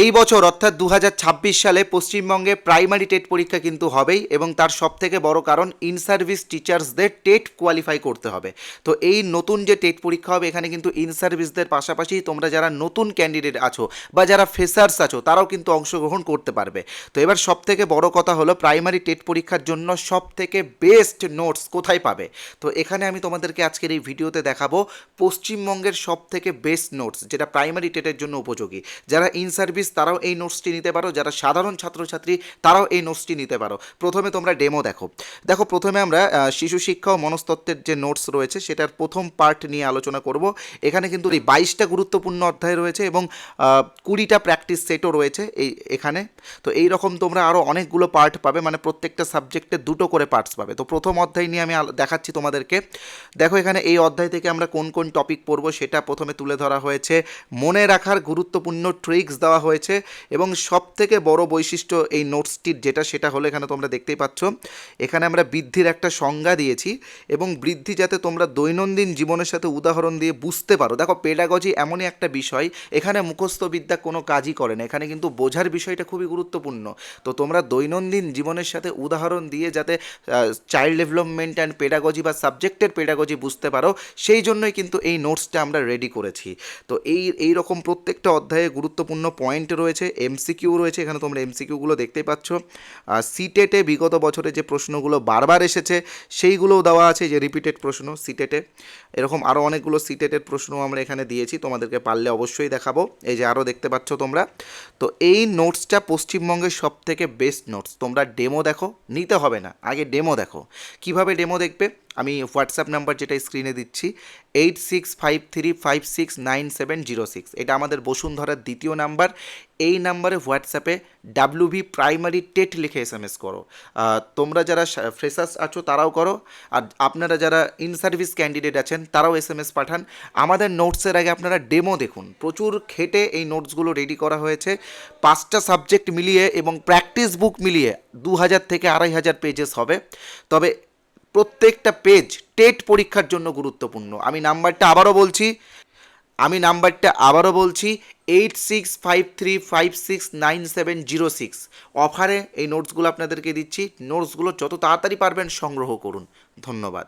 এই বছর অর্থাৎ 2026 সালে পশ্চিমবঙ্গে প্রাইমারি টেট পরীক্ষা কিন্তু হবেই, এবং তার সবথেকে বড় কারণ ইন সার্ভিস টিচার্সদের টেট কোয়ালিফাই করতে হবে। তো এই নতুন যে টেট পরীক্ষা হবে, এখানে কিন্তু ইন সার্ভিসদের পাশাপাশি তোমরা যারা নতুন ক্যান্ডিডেট আছো বা যারা ফ্রেশার্স আছো তারাও কিন্তু অংশগ্রহণ করতে পারবে। তো এবার সবথেকে বড় কথা হলো প্রাইমারি টেট পরীক্ষার জন্য সবথেকে বেস্ট নোটস কোথায় পাবে। তো এখানে আমি তোমাদেরকে আজকের এই ভিডিওতে দেখাবো পশ্চিমবঙ্গের সবথেকে বেস্ট নোটস, যেটা প্রাইমারি টেটের জন্য উপযোগী। যারা ইন সার্ভিস তারাও এই নোটসটি নিতে পারো, যারা সাধারণ ছাত্রছাত্রী তারাও এই নোটসটি নিতে পারো। প্রথমে তোমরা ডেমো দেখো প্রথমে আমরা শিশু শিক্ষা ও মনস্তত্ত্বের যে নোটস রয়েছে সেটার প্রথম পার্ট নিয়ে আলোচনা করব। এখানে কিন্তু এই 22টা গুরুত্বপূর্ণ অধ্যায় রয়েছে এবং 20টা প্র্যাকটিস সেটও রয়েছে এখানে। তো এই রকম তোমরা আরও অনেকগুলো পার্ট পাবে, মানে প্রত্যেকটা সাবজেক্টে দুটো করে পার্টস পাবে। তো প্রথম অধ্যায় নিয়ে আমি দেখাচ্ছি তোমাদেরকে। দেখো এখানে এই অধ্যায় থেকে আমরা কোন কোন টপিক পড়বো সেটা প্রথমে তুলে ধরা হয়েছে। মনে রাখার গুরুত্বপূর্ণ ট্রিক্স দেওয়া হয়েছে, এবং সবথেকে বড় বৈশিষ্ট্য এই নোটসটির সেটা হলো এখানে তোমরা দেখতেই পাচ্ছ, এখানে আমরা বৃদ্ধির একটা সংজ্ঞা দিয়েছি, এবং বৃদ্ধি যাতে তোমরা দৈনন্দিন জীবনের সাথে উদাহরণ দিয়ে বুঝতে পারো। দেখো পেডাগজি এমনই একটা বিষয়, এখানে মুখস্থ বিদ্যা কোনো কাজই করে না, এখানে কিন্তু বোঝার বিষয়টা খুবই গুরুত্বপূর্ণ। তো তোমরা দৈনন্দিন জীবনের সাথে উদাহরণ দিয়ে যাতে চাইল্ড ডেভেলপমেন্ট অ্যান্ড পেডাগজি বা সাবজেক্টের পেডাগজি বুঝতে পারো, সেই জন্যই কিন্তু এই নোটসটা আমরা রেডি করেছি। তো এই রকম প্রত্যেকটা অধ্যায়ে গুরুত্বপূর্ণ পয়েন্ট রয়েছে, এমসিকিউ রয়েছে, এখানে তোমরা এমসিকিউগুলো দেখতেই পাচ্ছ। সিটেটে বিগত বছরে যে প্রশ্নগুলো বারবার এসেছে সেইগুলোও দেওয়া আছে, যে রিপিটেড প্রশ্ন সিটেটে, এরকম আরও অনেকগুলো সিটেটের প্রশ্ন আমরা এখানে দিয়েছি, তোমাদেরকে পারলে অবশ্যই দেখাবো। এই যে আরও দেখতে পাচ্ছ তোমরা। তো এই নোটসটা পশ্চিমবঙ্গের সবথেকে বেস্ট নোটস। তোমরা ডেমো দেখো, নিতে হবে না, আগে ডেমো দেখো। কিভাবে ডেমো দেখবে, আমি হোয়াটসঅ্যাপ নাম্বার যেটা স্ক্রিনে দিচ্ছি 8653569706, এটা আমাদের বসুন্ধরার দ্বিতীয় নাম্বার। এই নাম্বারে হোয়াটসঅ্যাপে ডাব্লিউবি প্রাইমারি টেট লিখে এসএমএস করো। তোমরা যারা ফ্রেশার্স আছো তারাও করো, আর আপনারা যারা ইন সার্ভিস ক্যান্ডিডেট আছেন তারাও এসএমএস পাঠান। আমাদের নোটসের আগে আপনারা ডেমো দেখুন। প্রচুর খেটে এই নোটসগুলো রেডি করা হয়েছে, 5টা সাবজেক্ট মিলিয়ে এবং প্র্যাকটিস বুক মিলিয়ে 2000 থেকে 2500 পেজেস হবে। তবে প্রত্যেকটা পেজ টেট পরীক্ষার জন্য গুরুত্বপূর্ণ। আমি নাম্বারটা আবারও বলছি 8653569706। অফারে এই নোটসগুলো আপনাদেরকে দিচ্ছি। নোটসগুলো যত তাড়াতাড়ি পারবেন সংগ্রহ করুন। ধন্যবাদ।